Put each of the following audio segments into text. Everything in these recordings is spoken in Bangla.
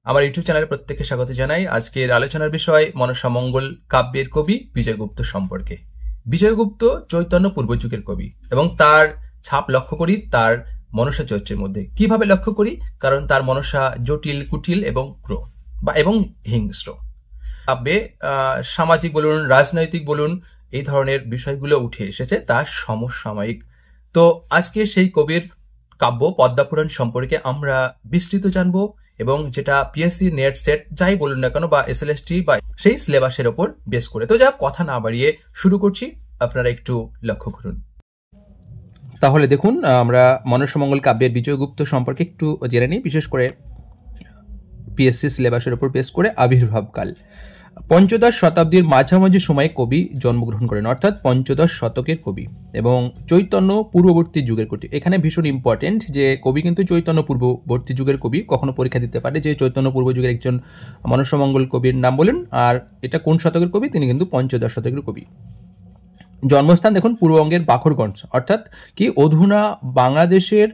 আমার ইউটিউব চ্যানেলে প্রত্যেককে স্বাগত জানাই। আজকের আলোচনার বিষয় মনসা মঙ্গল কাব্যের কবি বিজয়গুপ্ত সম্পর্কে। বিজয়গুপ্ত চৈতন্য পূর্বযুগের কবি এবং তার ছাপ লক্ষ্য করি তার মনসা চরিত্রের মধ্যে। কিভাবে লক্ষ্য করি? কারণ তার মনসা জটিল, কুটিল এবং ক্রূর এবং হিংস্র। কাব্যে সামাজিক বলুন, রাজনৈতিক বলুন, এই ধরনের বিষয়গুলো উঠে এসেছে, তা সমসাময়িক। তো আজকে সেই কবির কাব্য পদ্মাপুরাণ সম্পর্কে আমরা বিস্তৃত জানবো, এবং যেটা পিএসসি নেট সেট যাই বলুন না কেন বা এসএলএসটি বা সেই সিলেবাসের ওপর বেস করে। তো যা কথা না বাড়িয়ে শুরু করছি, আপনারা একটু লক্ষ্য করুন। তাহলে দেখুন, আমরা মনসা মঙ্গল কাব্যের বিজয়গুপ্ত সম্পর্কে একটু জেনে নিই, বিশেষ করে পিএসসি সিলেবাসের ওপর বেস করে। আবির্ভাবকাল পঞ্চদশ শতাব্দীর মাঝামাঝি সময়ে কবি জন্মগ্রহণ করেন, অর্থাৎ পঞ্চদশ শতকের কবি, এবং চৈতন্য পূর্ববর্তী যুগের কবি। এখানে ভীষণ ইম্পর্টেন্ট যে কবি কিন্তু চৈতন্য পূর্ববর্তী যুগের কবি। কখনো পরীক্ষা দিতে পারে যে চৈতন্য পূর্ব যুগের একজন মনসা মঙ্গল কবির নাম বলুন, আর এটা কোন শতকের কবি, তিনি কিন্তু পঞ্চদশ শতকের কবি। জন্মস্থান দেখুন পূর্ববঙ্গের বাখরগঞ্জ, অর্থাৎ কি অধুনা বাংলাদেশের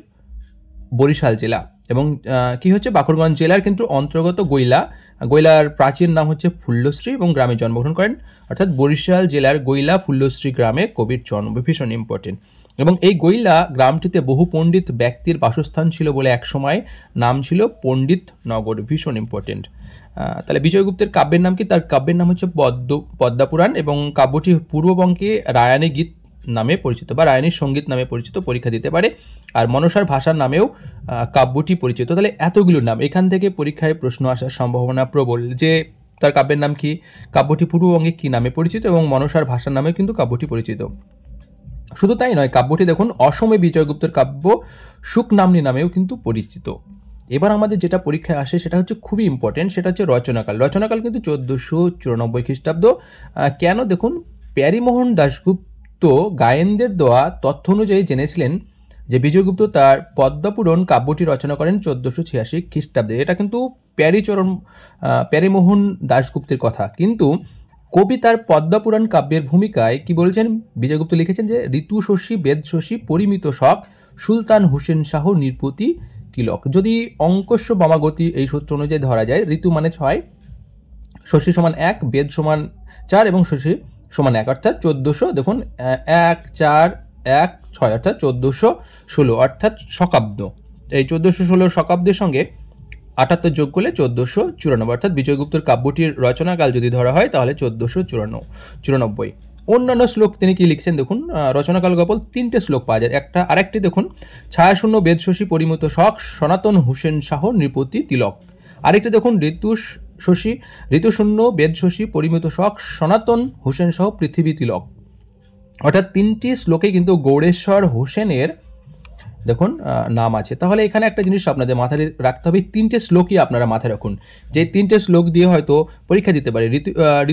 বরিশাল জেলা, এবং কি হচ্ছে বাখরগঞ্জ জেলার কিন্তু অন্তর্গত গৈলার প্রাচীন নাম হচ্ছে ফুল্লশ্রী, এবং গ্রামে জন্মগ্রহণ করেন, অর্থাৎ বরিশাল জেলার গৈলা ফুল্লশ্রী গ্রামে কবির জন্ম। ভীষণ ইম্পর্টেন্ট। এবং এই গৈলা গ্রামটিতে বহু পণ্ডিত ব্যক্তির বাসস্থান ছিল বলে একসময় নাম ছিল পণ্ডিত নগর। ভীষণ ইম্পর্টেন্ট। তাহলে বিজয়গুপ্তের কাব্যের নাম কি? তার কাব্যের নাম হচ্ছে পদ্মাপুরাণ, এবং কাব্যটি পূর্ববঙ্গে রায়ানী গীত নামে পরিচিত বা রায়ানীর সঙ্গীত নামে পরিচিত, পরীক্ষা দিতে পারে। আর মনসার ভাষার নামেও কাব্যটি পরিচিত। তাহলে এতগুলোর নাম, এখান থেকে পরীক্ষায় প্রশ্ন আসার সম্ভাবনা প্রবল যে তার কাব্যের নাম কি, কাব্যটি পূর্ববঙ্গে কি নামে পরিচিত, এবং মনসার ভাষার নামেও কিন্তু কাব্যটি পরিচিত। শুধু তাই নয়, কাব্যটি দেখুন অসমে বিজয়গুপ্তের কাব্য সুকনামনি নামেও কিন্তু পরিচিত। এবার আমাদের যেটা পরীক্ষায় আসে সেটা হচ্ছে খুবই ইম্পর্টেন্ট, সেটা হচ্ছে রচনাকাল। রচনাকাল কিন্তু 1494 খ্রিস্টাব্দ। কেন? দেখুন, প্যারীমোহন দাশগুপ্ত গায়েনদের দেওয়া তথ্য অনুযায়ী জেনেছিলেন যে বিজয়গুপ্ত তার পদ্মাপুরাণ কাব্যটি রচনা করেন 1486 খ্রিস্টাব্দে। এটা কিন্তু প্যারীমোহন দাশগুপ্তের কথা। কিন্তু কবি তার পদ্মাপুরাণ কাব্যের ভূমিকায় কি বলছেন? বিজয়গুপ্ত লিখেছেন যে ঋতুশশী, বেদশশী, পরিমিত শক, সুলতান হুসেন শাহ, নৃপতি তিলক। যদি অঙ্কস্য বামাগতি এই সূত্র অনুযায়ী ধরা যায়, ঋতু মানে 6, শশী সমান 1, বেদ সমান 4 এবং শশী সমান 1, অর্থাৎ 1400। দেখুন 1 4 1 6, অর্থাৎ 1416, অর্থাৎ শকাব্দ। এই 1416 শকাব্দের সঙ্গে 78 যোগ করলে 1494, অর্থাৎ বিজয়গুপ্তর কাব্যটির রচনাকাল যদি ধরা হয় তাহলে 1494। অন্যান্য শ্লোক তিনি কি লিখছেন দেখুন। রচনাকাল গল্প 3টে শ্লোক পাওয়া যায়। আরেকটি দেখুন, ছায়াশূন্য বেদশশী, পরিমিত শক, সনাতন হুসেন শাহ, নৃপতি তিলক। আরেকটি দেখুন, ঋতুশূন্য বেদশশী, পরিমিত শক, সনাতন হুসেন শাহ, পৃথিবী তিলক। অর্থাৎ 3টি শ্লোকে কিন্তু গৌড়েশ্বর হোসেনের দেখুন নাম আছে। তাহলে এখানে একটা জিনিস আপনাদের মাথায় রাখতে হবে, 3টে শ্লোকই আপনারা মাথায় রাখুন, যে 3টে শ্লোক দিয়ে হয়তো পরীক্ষা দিতে পারে।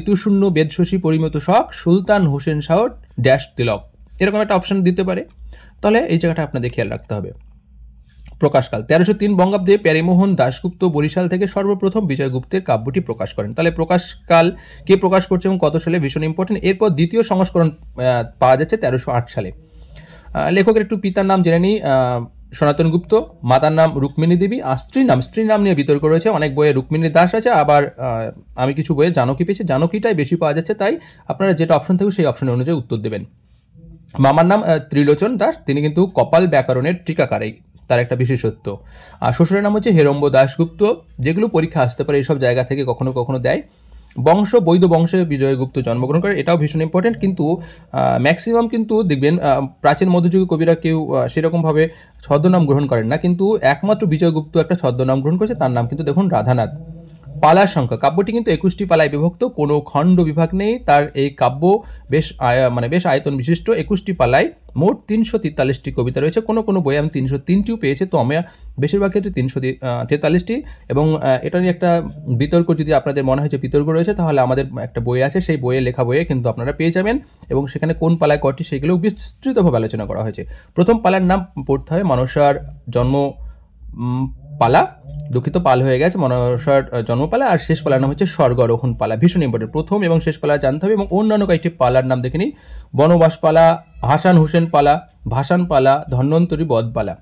ঋতুশূন্য বেদশশী, পরিমিত শক, সুলতান হোসেন শাহ, ড্যাশ তিলক, এরকম একটা অপশন দিতে পারে। তাহলে এই জায়গাটা আপনাদের খেয়াল রাখতে হবে। প্রকাশকাল 1303 বঙ্গাব্দে প্যারীমোহন দাশগুপ্ত বরিশাল থেকে সর্বপ্রথম বিজয়গুপ্তের কাব্যটি প্রকাশ করেন। তাহলে প্রকাশকাল কে প্রকাশ করছে এবং কত সালে, ভীষণ ইম্পর্টেন্ট। এরপর দ্বিতীয় সংস্করণ পাওয়া যাচ্ছে 1308 সালে। লেখকের একটু পিতার নাম জেনে নিই, সনাতন গুপ্ত, মাতার নাম রুক্মিণী দেবী, আর স্ত্রীর নাম নিয়ে বিতর্ক রয়েছে। অনেক বইয়ে রুক্মিণী দাস আছে, আবার আমি কিছু বইয়ে জানকী পেয়েছি। জানকীটাই বেশি পাওয়া যাচ্ছে, তাই আপনারা যেটা অপশন থাকবে সেই অপশন অনুযায়ী উত্তর দেবেন। মামার নাম ত্রিলোচন দাস, তিনি কিন্তু কপাল ব্যাকরণের টিকাকার, তার একটা বিশেষত্ব। আর শ্বশুরের নাম হচ্ছে হেরম্ব দাশগুপ্ত। যেগুলো পরীক্ষা আসতে পারে এইসব জায়গা থেকে কখনো কখনো দেয়। বংশ বৈদ্য বংশে বিজয়গুপ্ত জন্মগ্রহণ করে, এটাও ভীষণ ইম্পর্টেন্ট। কিন্তু ম্যাক্সিমাম কিন্তু দেখবেন প্রাচীন মধ্যযুগীয় কবিরা কেউ সেরকমভাবে ছদ্মনাম গ্রহণ করেন না, কিন্তু একমাত্র বিজয়গুপ্ত একটা ছদ্মনাম গ্রহণ করেছে, তার নাম কিন্তু দেখুন রাধানাথ। পালার সংখ্যা, কাব্যটি কিন্তু 21টি পালায় বিভক্ত, কোনো খণ্ড বিভাগ নেই। তার এই কাব্য বেশ আয়তন বিশিষ্ট। 21টি পালায় মোট 343টি কবিতা রয়েছে। কোনো কোনো বইয়ে আমি 303টিও পেয়েছি, তো আমি বেশিরভাগ ক্ষেত্রে 343টি। এবং এটা নিয়ে একটা বিতর্ক, যদি আপনাদের মনে হয় যে বিতর্ক রয়েছে, তাহলে আমাদের একটা বই আছে, সেই বইয়ে লেখা বইয়ে কিন্তু আপনারা পেয়ে যাবেন, এবং সেখানে কোন পালায় কটি সেগুলো বিস্তৃতভাবে আলোচনা করা হয়েছে। প্রথম পালার নাম পড়তে হয় মনসার জন্ম পালা, দুঃখিত পাল হয়ে গেছে, মনসার জন্মপালা। আর শেষ পালার নাম হচ্ছে স্বর্গারোহণ পালা। ভীষণ ইম্পর্টেন্ট, প্রথম এবং শেষ পালা জানতে হবে। এবং অন্যান্য কয়েকটি পালার নাম দেখে নিই, বনবাস পালা, হাসান হুসেন পালা, ভাসান পালা, ধন্বন্তরী বধ পালা।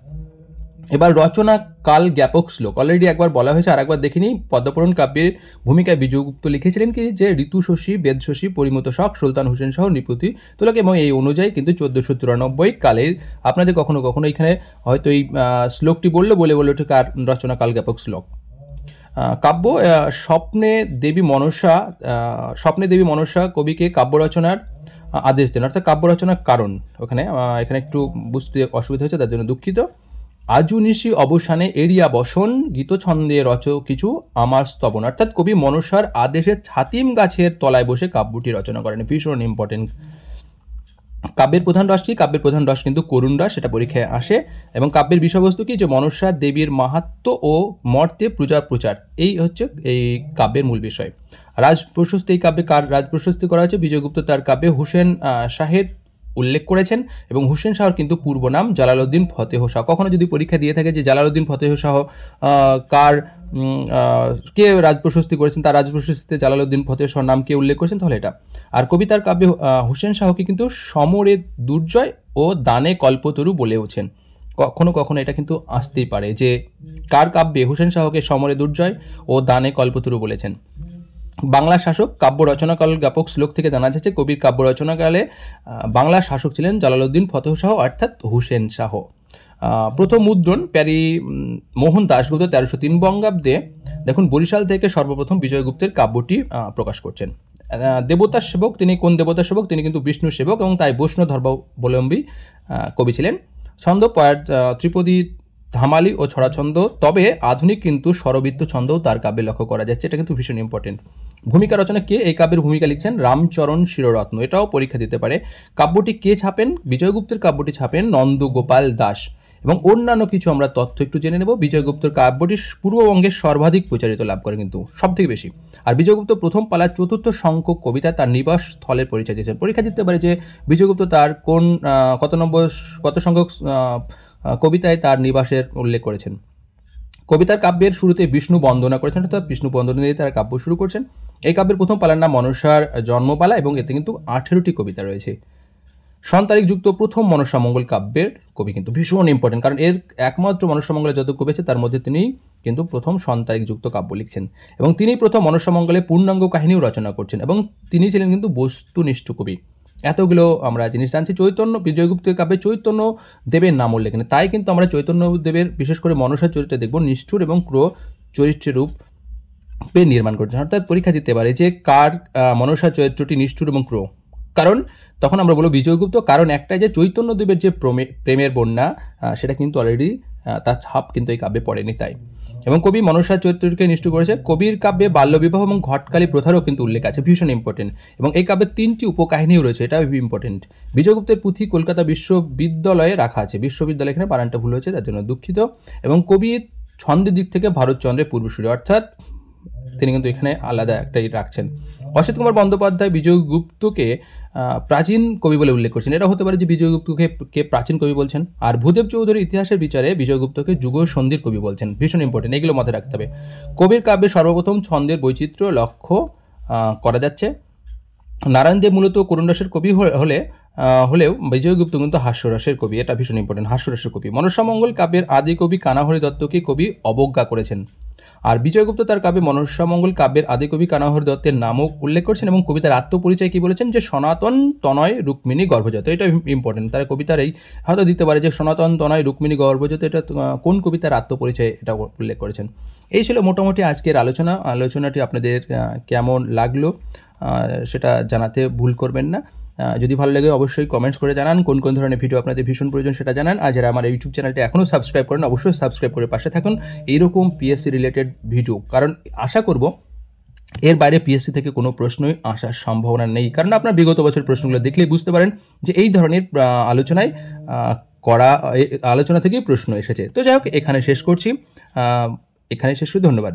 এবার রচনা কাল জ্ঞাপক শ্লোক অলরেডি একবার বলা হয়েছে, আর একবার দেখিনি। পদ্মপুরাণ কাব্যের ভূমিকায় বিজয়গুপ্ত লিখেছিলেন কি যে ঋতুশশী, বেদশশী, পরিমিত শক, সুলতান হোসেন শাহ নৃপতি তিলক, এবং এই অনুযায়ী কিন্তু 1494 কালের আপনাদের কখনো কখনো এখানে হয়তো এই শ্লোকটি বলে ওঠে কার রচনা কাল জ্ঞাপক শ্লোক। কাব্য স্বপ্নে দেবী মনসা কবিকে কাব্য রচনার আদেশ দেন, অর্থাৎ কাব্য রচনার কারণ এখানে একটু বুঝতে অসুবিধা হচ্ছে, তার জন্য দুঃখিত। আজু নিশি অবসানে এড়িয়া বসন, গীত ছন্দে রচ কিছু আমার স্তবন, অর্থাৎ কবি মনসার আদেশে ছাতিম গাছের তলায় বসে কাব্যটি রচনা করেন। ভীষণ ইম্পর্টেন্ট। কাব্যের প্রধান রস কি? কাব্যের প্রধান রস কিন্তু করুণ রস, সেটা পরীক্ষায় আসে। এবং কাব্যের বিষয়বস্তু কি? যে মনসা দেবীর মাহাত্ম্য ও মর্তে প্রচার, এই হচ্ছে এই কাব্যের মূল বিষয়। রাজপ্রশস্তি, এই কাব্যে কার রাজপ্রশস্তি করা হয়েছে? বিজয়গুপ্ত তার কাব্যে হুসেন শাহের উল্লেখ করেছেন, এবং হুসেন শাহর কিন্তু পূর্ব নাম জালালউদ্দিন ফতেহ শাহ। কখনো যদি পরীক্ষা দিয়ে থাকে যে জালালউদ্দিন ফতেহ শাহ কে রাজপ্রশস্তি করেছেন, তার রাজপ্রশস্তিতে জালালউদ্দিন ফতেহ শাহর নাম কে উল্লেখ করেছেন, তাহলে এটা। আর কবিতার কাব্যে হুসেন শাহকে কিন্তু সমরে দুর্জয় ও দানে কল্পতরু বলেওছেন। কখনো কখনো এটা কিন্তু আসতেই পারে যে কার কাব্যে হুসেন শাহকে সমরে দুর্জয় ও দানে কল্পতরু বলেছেন। বাংলা শাসক কাব্য রচনাকাল জ্ঞাপক শ্লোক থেকে জানা যাচ্ছে কবির কাব্য রচনাকালে বাংলার শাসক ছিলেন জালালউদ্দিন ফতেহ শাহ, অর্থাৎ হুসেন শাহ। প্রথম মুদ্রণ প্যারি মোহন দাশগুপ্ত 1303 বঙ্গাব্দে দেখুন বরিশাল থেকে সর্বপ্রথম বিজয়গুপ্তের কাব্যটি প্রকাশ করছেন। দেবতার সেবক, তিনি কোন দেবতার সেবক? তিনি কিন্তু বিষ্ণু সেবক, এবং তাই বৈষ্ণব ধর্মাবলম্বী কবি ছিলেন। ছন্দ ত্রিপদী, ধামালি ও ছড়াছন্দ, তবে আধুনিক কিন্তু স্বরবৃত্ত ছন্দও তার কাব্যে লক্ষ্য করা যাচ্ছে, এটা কিন্তু ভীষণ ইম্পর্টেন্ট। ভূমিকা রচনা কে? এই কাব্যের ভূমিকা লিখছেন রামচরণ শিররত্ন, এটাও পরীক্ষা দিতে পারে। কাব্যটি কে ছাপেন? বিজয়গুপ্তের কাব্যটি ছাপেন নন্দগোপাল দাস। এবং অন্যান্য কিছু আমরা তথ্য একটু জেনে নেব। বিজয়গুপ্তের কাব্যটি পূর্ববঙ্গের সর্বাধিক প্রচারিত লাভ করে, কিন্তু সব থেকে বেশি। আর বিজয়গুপ্ত প্রথম পালার 4র্থ সংখ্যক কবিতা তার নিবাস স্থলের পরিচয় দিয়েছেন। পরীক্ষা দিতে পারে যে বিজয়গুপ্ত তার কত সংখ্যক কবিতায় তার নিবাসের উল্লেখ করেছেন। কবিতার কাব্যের শুরুতে বিষ্ণু বন্দনা করেছেন, অর্থাৎ বিষ্ণু বন্দনা দিয়ে তার কাব্য শুরু করছেন। এই কাব্যের প্রথম পালার নাম মনসার জন্মপালা, এবং এতে কিন্তু 18টি কবিতা রয়েছে। সন্তারিখযুক্ত প্রথম মনসা মঙ্গল কাব্যের কবি কিন্তু ভীষণ ইম্পর্টেন্ট, কারণ এর একমাত্র মনসা মঙ্গলে যত কবি আছে তার মধ্যে তিনি কিন্তু প্রথম সন্তারিখযুক্ত কাব্য লিখছেন, এবং তিনি প্রথম মনসা মঙ্গলে পূর্ণাঙ্গ কাহিনীও রচনা করছেন, এবং তিনি ছিলেন কিন্তু বস্তুনিষ্ঠ কবি। এতগুলো আমরা জিনিস জানছি। বিজয়গুপ্তের কাব্যে চৈতন্য দেবের নাম উল্লেখ নেই, তাই কিন্তু আমরা চৈতন্য দেবের বিশেষ করে মনসা চরিত্রে দেখব নিষ্ঠুর এবং ক্রোহ চরিত্রের রূপে নির্মাণ করছেন। অর্থাৎ পরীক্ষা দিতে পারে যে কার মনসা চরিত্রটি নিষ্ঠুর এবং ক্রোহ, কারণ তখন আমরা বলবো বিজয়গুপ্ত, কারণ একটাই যে চৈতন্যদেবের যে প্রেমের বন্যা সেটা কিন্তু অলরেডি তার ছাপ কিন্তু এই কাব্যে পড়েনি, তাই। এবং কবি মনসা চরিত্রকে নিষ্ঠুর করেছে। কবির কাব্যে বাল্যবিবাহ এবং ঘটকালী প্রথারও কিন্তু উল্লেখ আছে, ভীষণ ইম্পর্টেন্ট। এবং এই কাব্যের 3টি উপকাহিনীও রয়েছে, এটা ইম্পর্টেন্ট। বিজয়গুপ্তের পুঁথি কলকাতা বিশ্ববিদ্যালয়ে রাখা আছে, বিশ্ববিদ্যালয় এখানে বানানটা ভুল হয়েছে, তার জন্য দুঃখিত। এবং কবির ছন্দের দিক থেকে ভারতচন্দ্রের পূর্বসূরি, অর্থাৎ তিনি কিন্তু এখানে আলাদা একটাই রাখছেন। অসিত কুমার বন্দ্যোপাধ্যায় বিজয়গুপ্তকে প্রাচীন কবি বলে উল্লেখ করছেন, এটা হতে পারে যে বিজয়গুপ্তকে কে প্রাচীন কবি বলছেন। আর ভূদেব চৌধুরী ইতিহাসের বিচারে বিজয়গুপ্তকে যুগ সন্ধির কবি বলছেন, ভীষণ ইম্পর্টেন্ট, এগুলো মাথায় রাখতে হবে। কবির কাব্যে সর্বপ্রথম ছন্দের বৈচিত্র্য লক্ষ্য করা যাচ্ছে। নারায়ণদেব মূলত করুণ রসের কবি হলেও বিজয়গুপ্ত কিন্তু হাস্যরসের কবি, এটা ভীষণ ইম্পর্টেন্ট, হাস্যরসের কবি। মনসামঙ্গল কাব্যের আদি কবি কানাহরি দত্তকে কবি অবজ্ঞা করেছেন। আর বিজয়গুপ্ত তার কাব্যে মনসামঙ্গল কাব্যের আদিকবি কানাহরি দত্তের নামও উল্লেখ করছেন, এবং কবিতার আত্মপরিচয় কি বলেছেন যে সনাতন তনয় রুক্মিণী গর্ভজাত, এটা ইম্পর্টেন্ট। তার কবিতার এই হয়তো দিতে পারে যে সনাতন তনয় রুক্মিণী গর্ভজাত, এটা কোন কবিতার আত্মপরিচয় এটা উল্লেখ করেছেন। এই ছিল মোটামুটি আজকের আলোচনাটি আপনাদের কেমন লাগলো সেটা জানাতে ভুল করবেন না। যদি ভালো লাগে অবশ্যই কমেন্টস করে জানান, কোন কোন ধরনের ভিডিও আপনাদের ভীষণ প্রয়োজন সেটা জানান। আর যারা আমার ইউটিউব চ্যানেলটি এখনও সাবস্ক্রাইব করেন অবশ্যই সাবস্ক্রাইব করে পাশে থাকুন এইরকম পিএসসি রিলেটেড ভিডিও, কারণ আশা করব এর বাইরে পিএসসি থেকে কোনো প্রশ্নই আসার সম্ভাবনা নেই, কারণ আপনার বিগত বছর প্রশ্নগুলো দেখলেই বুঝতে পারেন যে এই ধরনের আলোচনা থেকেই প্রশ্ন এসেছে। তো যাই হোক, এখানে শেষ করছি, ধন্যবাদ।